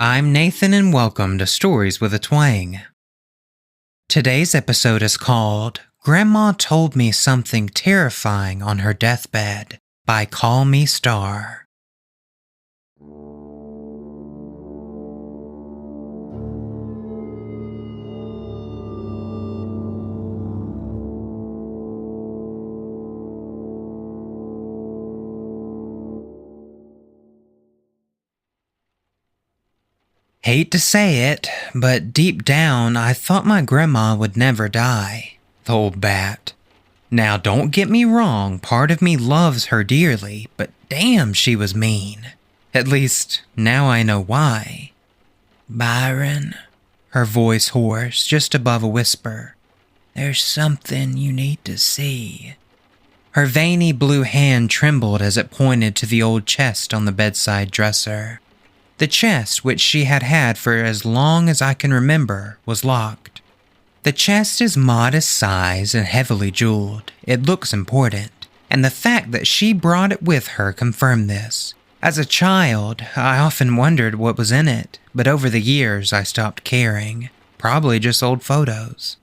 I'm Nathan and welcome to Stories with a Twang. Today's episode is called Grandma Told Me Something Terrifying on Her Deathbed by Marcus Starr. Hate to say it, but deep down I thought my grandma would never die, the old bat. Now don't get me wrong, part of me loves her dearly, but damn she was mean. At least, now I know why. Byron, her voice hoarse, just above a whisper. There's something you need to see. Her veiny blue hand trembled as it pointed to the old chest on the bedside dresser. The chest, which she had had for as long as I can remember, was locked. The chest is modest size and heavily jeweled. It looks important, and the fact that she brought it with her confirmed this. As a child, I often wondered what was in it, but over the years I stopped caring. Probably just old photos.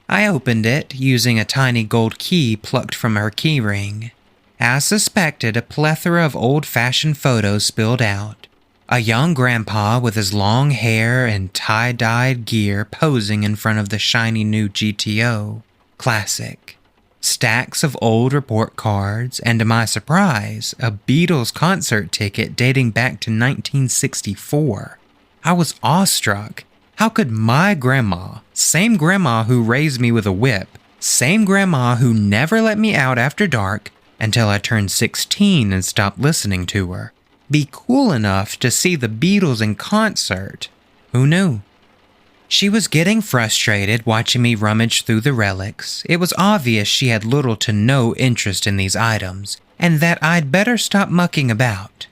I opened it, using a tiny gold key plucked from her keyring. As suspected, a plethora of old-fashioned photos spilled out. A young grandpa with his long hair and tie-dyed gear posing in front of the shiny new GTO. Classic. Stacks of old report cards, and to my surprise, a Beatles concert ticket dating back to 1964. I was awestruck. How could my grandma, same grandma who raised me with a whip, same grandma who never let me out after dark until I turned 16 and stopped listening to her, be cool enough to see the Beatles in concert? Who knew? She was getting frustrated watching me rummage through the relics. It was obvious she had little to no interest in these items, and that I'd better stop mucking about.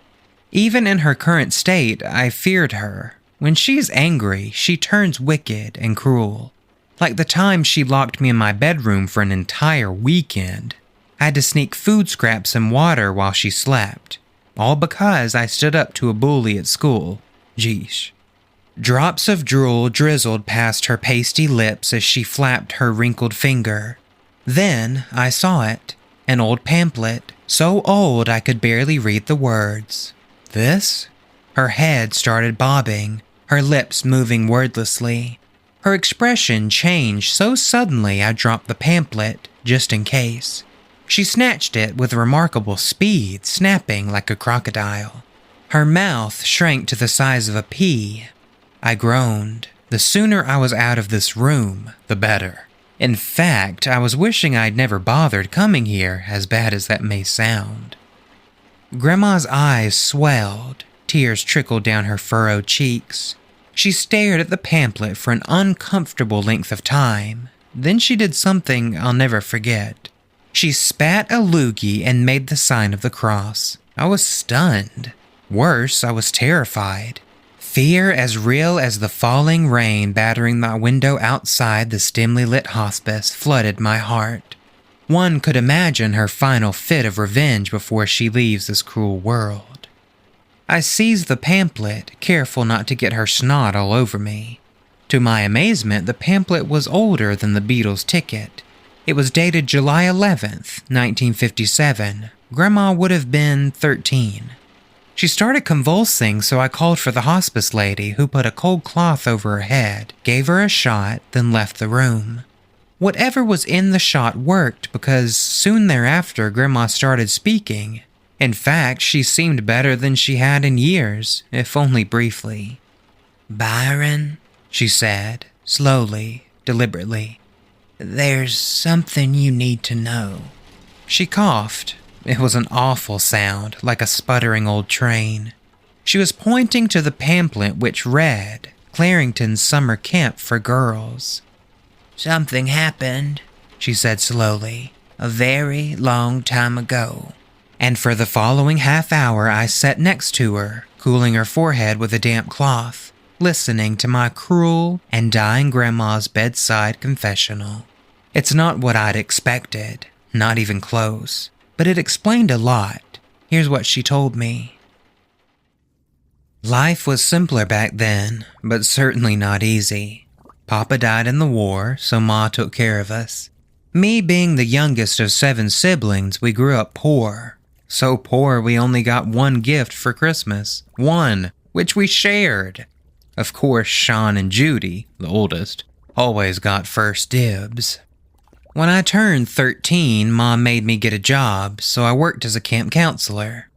Even in her current state, I feared her. When she's angry, she turns wicked and cruel. Like the time she locked me in my bedroom for an entire weekend. I had to sneak food scraps and water while she slept. All because I stood up to a bully at school. Geesh. Drops of drool drizzled past her pasty lips as she flapped her wrinkled finger. Then I saw it. An old pamphlet, so old I could barely read the words. This? Her head started bobbing, her lips moving wordlessly. Her expression changed so suddenly I dropped the pamphlet, just in case. She snatched it with remarkable speed, snapping like a crocodile. Her mouth shrank to the size of a pea. I groaned. The sooner I was out of this room, the better. In fact, I was wishing I'd never bothered coming here, as bad as that may sound. Grandma's eyes swelled. Tears trickled down her furrowed cheeks. She stared at the pamphlet for an uncomfortable length of time. Then she did something I'll never forget. She spat a loogie and made the sign of the cross. I was stunned. Worse, I was terrified. Fear as real as the falling rain battering my window outside the dimly lit hospice flooded my heart. One could imagine her final fit of revenge before she leaves this cruel world. I seized the pamphlet, careful not to get her snot all over me. To my amazement, the pamphlet was older than the Beatles' ticket. It was dated July 11th, 1957. Grandma would have been 13. She started convulsing, so I called for the hospice lady, who put a cold cloth over her head, gave her a shot, then left the room. Whatever was in the shot worked because soon thereafter Grandma started speaking. In fact, she seemed better than she had in years, if only briefly. Byron, she said, slowly, deliberately. There's something you need to know. She coughed. It was an awful sound, like a sputtering old train. She was pointing to the pamphlet which read, Clarington's Summer Camp for Girls. Something happened, she said slowly, a very long time ago. And for the following half hour I sat next to her, cooling her forehead with a damp cloth, listening to my cruel and dying grandma's bedside confessional. It's not what I'd expected, not even close, but it explained a lot. Here's what she told me. Life was simpler back then, but certainly not easy. Papa died in the war, so Ma took care of us. Me being the youngest of 7 siblings, we grew up poor. So poor we only got one gift for Christmas. One, which we shared. Of course, Sean and Judy, the oldest, always got first dibs. When I turned 13, Mom made me get a job, so I worked as a camp counselor.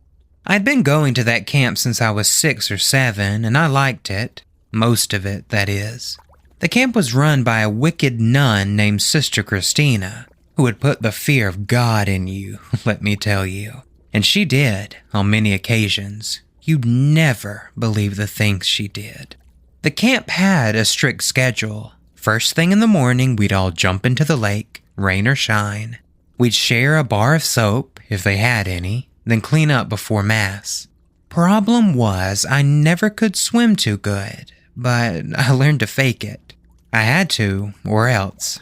I'd been going to that camp since I was 6 or 7, and I liked it. Most of it, that is. The camp was run by a wicked nun named Sister Christina, who would put the fear of God in you, let me tell you. And she did, on many occasions. You'd never believe the things she did. The camp had a strict schedule. First thing in the morning, we'd all jump into the lake, rain or shine. We'd share a bar of soap, if they had any, then clean up before Mass. Problem was, I never could swim too good, but I learned to fake it. I had to, or else.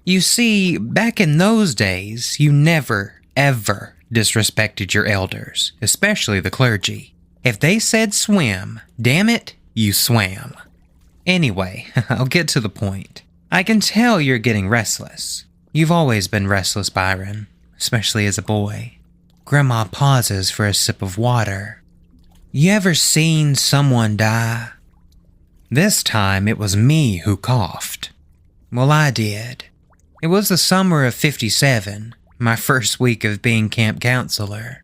You see, back in those days, you never, ever disrespected your elders, especially the clergy. If they said swim, damn it, you swam. Anyway, I'll get to the point. I can tell you're getting restless. You've always been restless, Byron, especially as a boy. Grandma pauses for a sip of water. You ever seen someone die? This time it was me who coughed. Well, I did. It was the summer of '57, my first week of being camp counselor.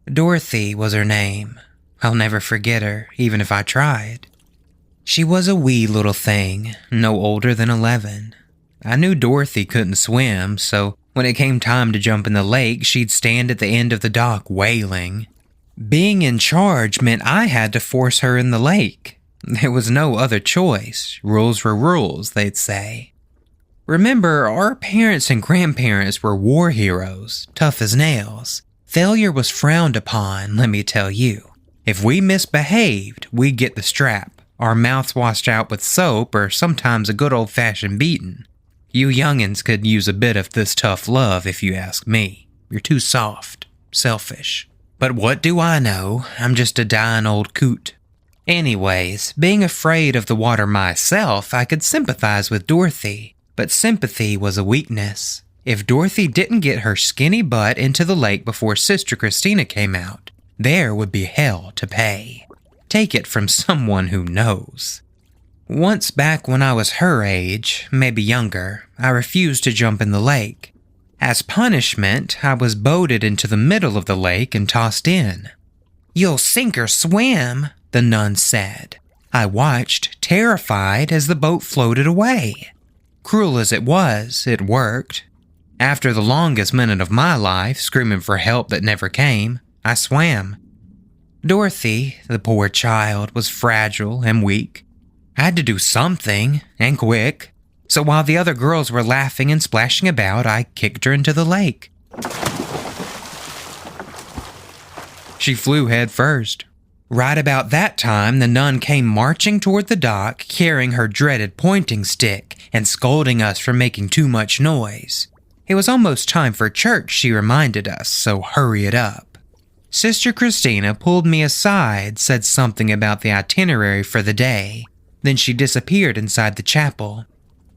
Dorothy was her name. I'll never forget her, even if I tried. She was a wee little thing, no older than 11. I knew Dorothy couldn't swim, so when it came time to jump in the lake, she'd stand at the end of the dock wailing. Being in charge meant I had to force her in the lake. There was no other choice. Rules were rules, they'd say. Remember, our parents and grandparents were war heroes, tough as nails. Failure was frowned upon, let me tell you. If we misbehaved, we'd get the strap, our mouths washed out with soap, or sometimes a good old-fashioned beating. You youngins could use a bit of this tough love, if you ask me. You're too soft, selfish. But what do I know? I'm just a dying old coot. Anyways, being afraid of the water myself, I could sympathize with Dorothy. But sympathy was a weakness. If Dorothy didn't get her skinny butt into the lake before Sister Christina came out, there would be hell to pay. Take it from someone who knows. Once back when I was her age, maybe younger, I refused to jump in the lake. As punishment, I was boated into the middle of the lake and tossed in. "You'll sink or swim," the nun said. I watched, terrified, as the boat floated away. Cruel as it was, it worked. After the longest minute of my life, screaming for help that never came, I swam. Dorothy, the poor child, was fragile and weak. I had to do something, and quick. So while the other girls were laughing and splashing about, I kicked her into the lake. She flew head first. Right about that time, the nun came marching toward the dock, carrying her dreaded pointing stick and scolding us for making too much noise. It was almost time for church, she reminded us, so hurry it up. Sister Christina pulled me aside, said something about the itinerary for the day. Then she disappeared inside the chapel.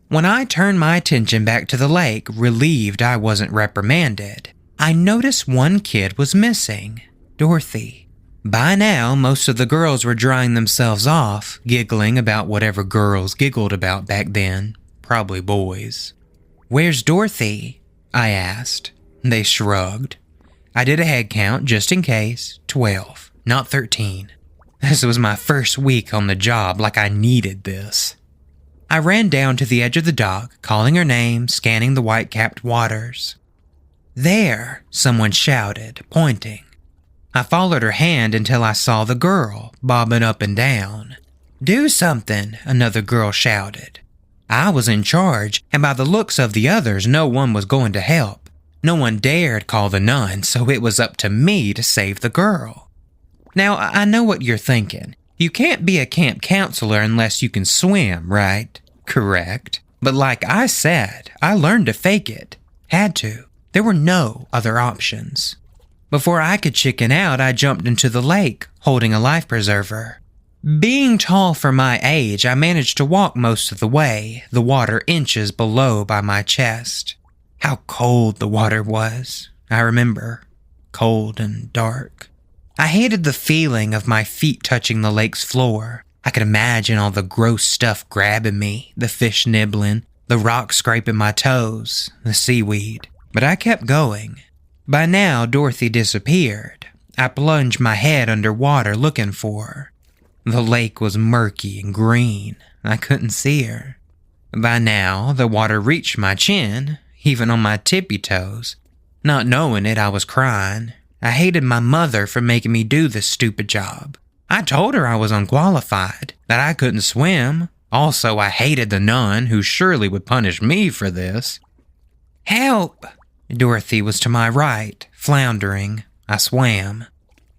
When I turned my attention back to the lake, relieved I wasn't reprimanded, I noticed one kid was missing, Dorothy. By now, most of the girls were drying themselves off, giggling about whatever girls giggled about back then, probably boys. "Where's Dorothy?" I asked. They shrugged. I did a head count just in case, 12, not 13. This was my first week on the job, like I needed this. I ran down to the edge of the dock, calling her name, scanning the white-capped waters. "There," someone shouted, pointing. I followed her hand until I saw the girl, bobbing up and down. "Do something," another girl shouted. I was in charge, and by the looks of the others, no one was going to help. No one dared call the nun, so it was up to me to save the girl. Now, I know what you're thinking. You can't be a camp counselor unless you can swim, right? Correct. But like I said, I learned to fake it. Had to. There were no other options. Before I could chicken out, I jumped into the lake, holding a life preserver. Being tall for my age, I managed to walk most of the way, the water inches below by my chest. How cold the water was, I remember. Cold and dark. I hated the feeling of my feet touching the lake's floor. I could imagine all the gross stuff grabbing me, the fish nibbling, the rocks scraping my toes, the seaweed. But I kept going. By now, Dorothy disappeared. I plunged my head underwater looking for her. The lake was murky and green. I couldn't see her. By now, the water reached my chin, even on my tippy toes. Not knowing it, I was crying. I hated my mother for making me do this stupid job. I told her I was unqualified, that I couldn't swim. Also, I hated the nun, who surely would punish me for this. "Help!" Dorothy was to my right, floundering. I swam.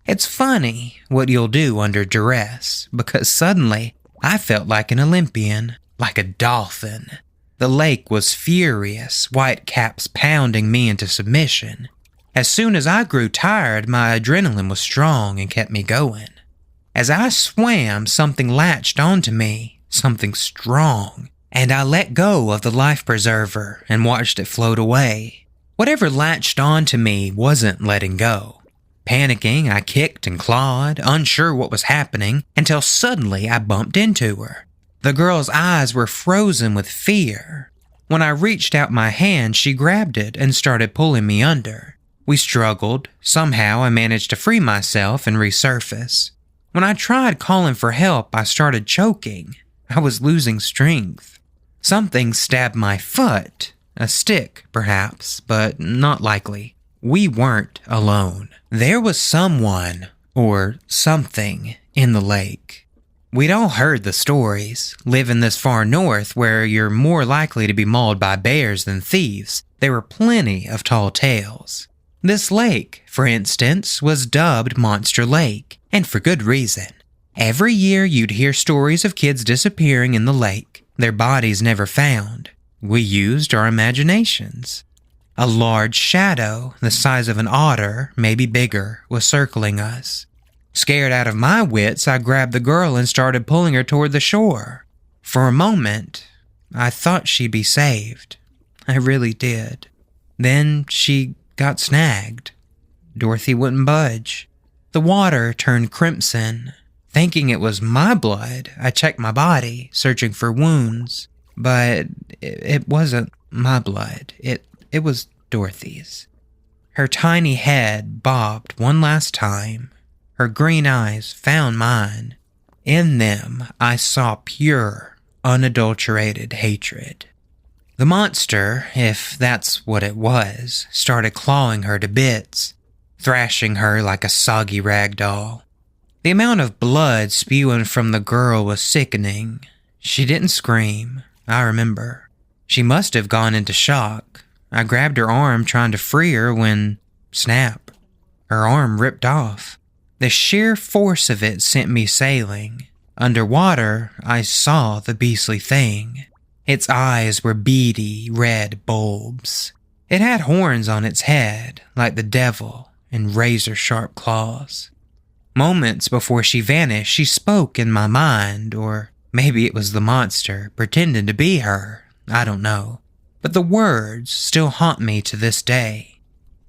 It's funny what you'll do under duress, because suddenly I felt like an Olympian, like a dolphin. The lake was furious, white caps pounding me into submission. As soon as I grew tired, my adrenaline was strong and kept me going. As I swam, something latched onto me, something strong, and I let go of the life preserver and watched it float away. Whatever latched onto me wasn't letting go. Panicking, I kicked and clawed, unsure what was happening, until suddenly I bumped into her. The girl's eyes were frozen with fear. When I reached out my hand, she grabbed it and started pulling me under. We struggled. Somehow I managed to free myself and resurface. When I tried calling for help, I started choking. I was losing strength. Something stabbed my foot. A stick, perhaps, but not likely. We weren't alone. There was someone, or something, in the lake. We'd all heard the stories. Living this far north, where you're more likely to be mauled by bears than thieves, there were plenty of tall tales. This lake, for instance, was dubbed Monster Lake, and for good reason. Every year you'd hear stories of kids disappearing in the lake, their bodies never found. We used our imaginations. A large shadow, the size of an otter, maybe bigger, was circling us. Scared out of my wits, I grabbed the girl and started pulling her toward the shore. For a moment, I thought she'd be saved. I really did. Then she got snagged. Dorothy wouldn't budge. The water turned crimson. Thinking it was my blood, I checked my body, searching for wounds. But it wasn't my blood. It was Dorothy's. Her tiny head bobbed one last time. Her green eyes found mine. In them, I saw pure, unadulterated hatred. The monster, if that's what it was, started clawing her to bits, thrashing her like a soggy rag doll. The amount of blood spewing from the girl was sickening. She didn't scream, I remember. She must have gone into shock. I grabbed her arm trying to free her when, snap, her arm ripped off. The sheer force of it sent me sailing. Underwater, I saw the beastly thing. Its eyes were beady, red bulbs. It had horns on its head, like the devil, and razor-sharp claws. Moments before she vanished, she spoke in my mind, or maybe it was the monster pretending to be her. I don't know. But the words still haunt me to this day.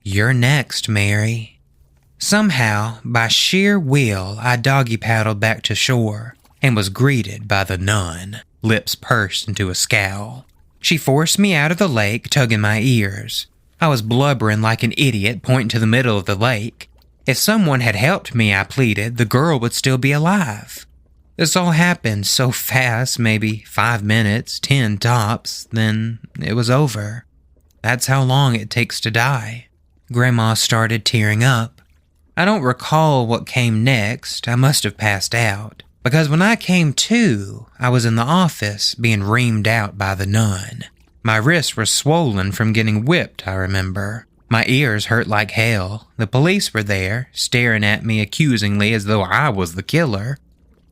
"You're next, Mary." Somehow, by sheer will, I doggy-paddled back to shore and was greeted by the nun, lips pursed into a scowl. She forced me out of the lake, tugging my ears. I was blubbering like an idiot, pointing to the middle of the lake. If someone had helped me, I pleaded, the girl would still be alive. This all happened so fast, maybe 5 minutes, 10 tops, then it was over. That's how long it takes to die. Grandma started tearing up. I don't recall what came next. I must have passed out. Because when I came to, I was in the office being reamed out by the nun. My wrists were swollen from getting whipped, I remember. My ears hurt like hell. The police were there, staring at me accusingly as though I was the killer.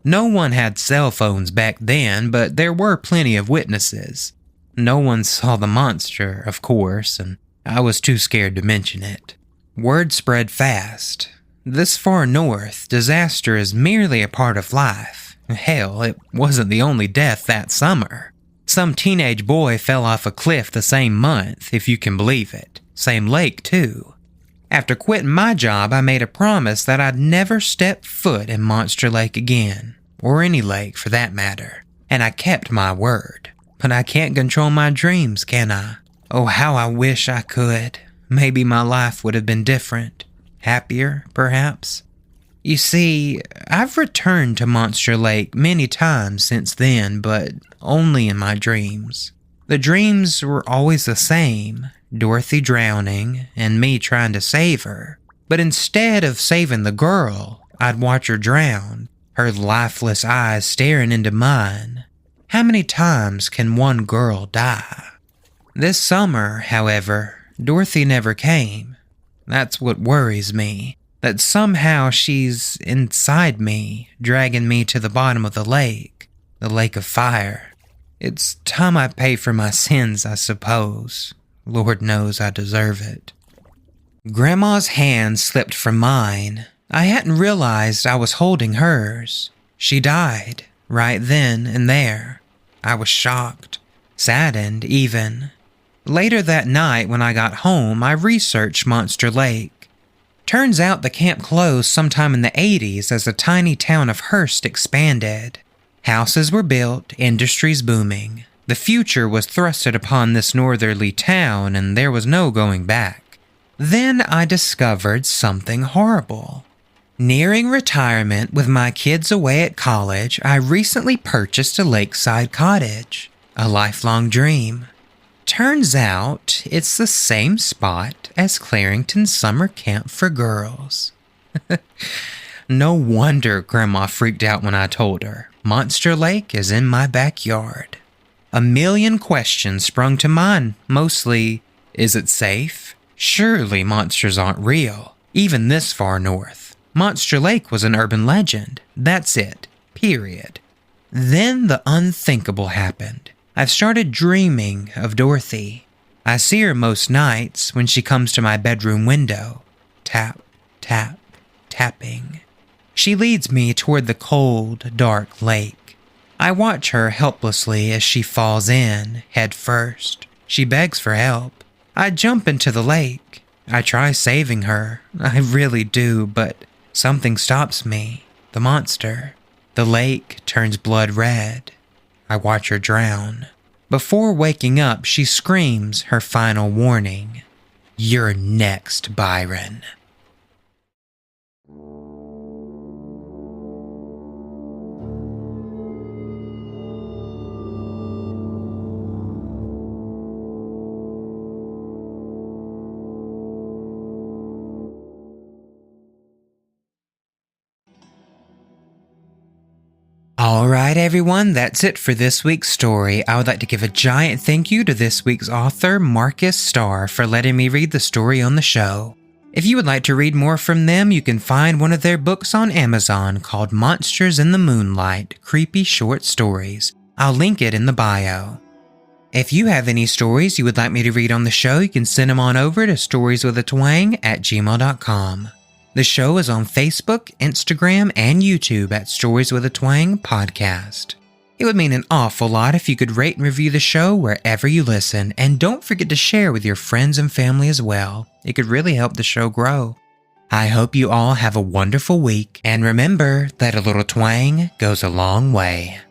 No one had cell phones back then, but there were plenty of witnesses. No one saw the monster, of course, and I was too scared to mention it. Word spread fast. This far north, disaster is merely a part of life. Hell, it wasn't the only death that summer. Some teenage boy fell off a cliff the same month, if you can believe it. Same lake, too. After quitting my job, I made a promise that I'd never step foot in Monster Lake again, or any lake for that matter, and I kept my word. But I can't control my dreams, can I? Oh, how I wish I could. Maybe my life would have been different. Happier, perhaps. You see, I've returned to Monster Lake many times since then, but only in my dreams. The dreams were always the same, Dorothy drowning and me trying to save her. But instead of saving the girl, I'd watch her drown, her lifeless eyes staring into mine. How many times can one girl die? This summer, however, Dorothy never came. That's what worries me. That somehow she's inside me, dragging me to the bottom of the lake of fire. It's time I pay for my sins, I suppose. Lord knows I deserve it. Grandma's hand slipped from mine. I hadn't realized I was holding hers. She died, right then and there. I was shocked, saddened even. Later that night when I got home, I researched Monster Lake. Turns out the camp closed sometime in the 80s as the tiny town of Hearst expanded. Houses were built, industries booming. The future was thrusted upon this northerly town and there was no going back. Then I discovered something horrible. Nearing retirement with my kids away at college, I recently purchased a lakeside cottage. A lifelong dream. Turns out, it's the same spot as Clarington's summer camp for girls. No wonder Grandma freaked out when I told her. Monster Lake is in my backyard. A million questions sprung to mind, mostly, is it safe? Surely monsters aren't real, even this far north. Monster Lake was an urban legend. That's it. Period. Then the unthinkable happened. I've started dreaming of Dorothy. I see her most nights when she comes to my bedroom window. Tap, tap, tapping. She leads me toward the cold, dark lake. I watch her helplessly as she falls in, head first. She begs for help. I jump into the lake. I try saving her. I really do, but something stops me. The monster. The lake turns blood red. I watch her drown. Before waking up, she screams her final warning. You're next, Byron. Alright everyone, that's it for this week's story. I would like to give a giant thank you to this week's author, Marcus Starr, for letting me read the story on the show. If you would like to read more from them, you can find one of their books on Amazon called Monsters in the Moonlight, Creepy Short Stories. I'll link it in the bio. If you have any stories you would like me to read on the show, you can send them on over to storieswithatwang@gmail.com. The show is on Facebook, Instagram, and YouTube at Stories with a Twang Podcast. It would mean an awful lot if you could rate and review the show wherever you listen, and don't forget to share with your friends and family as well. It could really help the show grow. I hope you all have a wonderful week, and remember that a little twang goes a long way.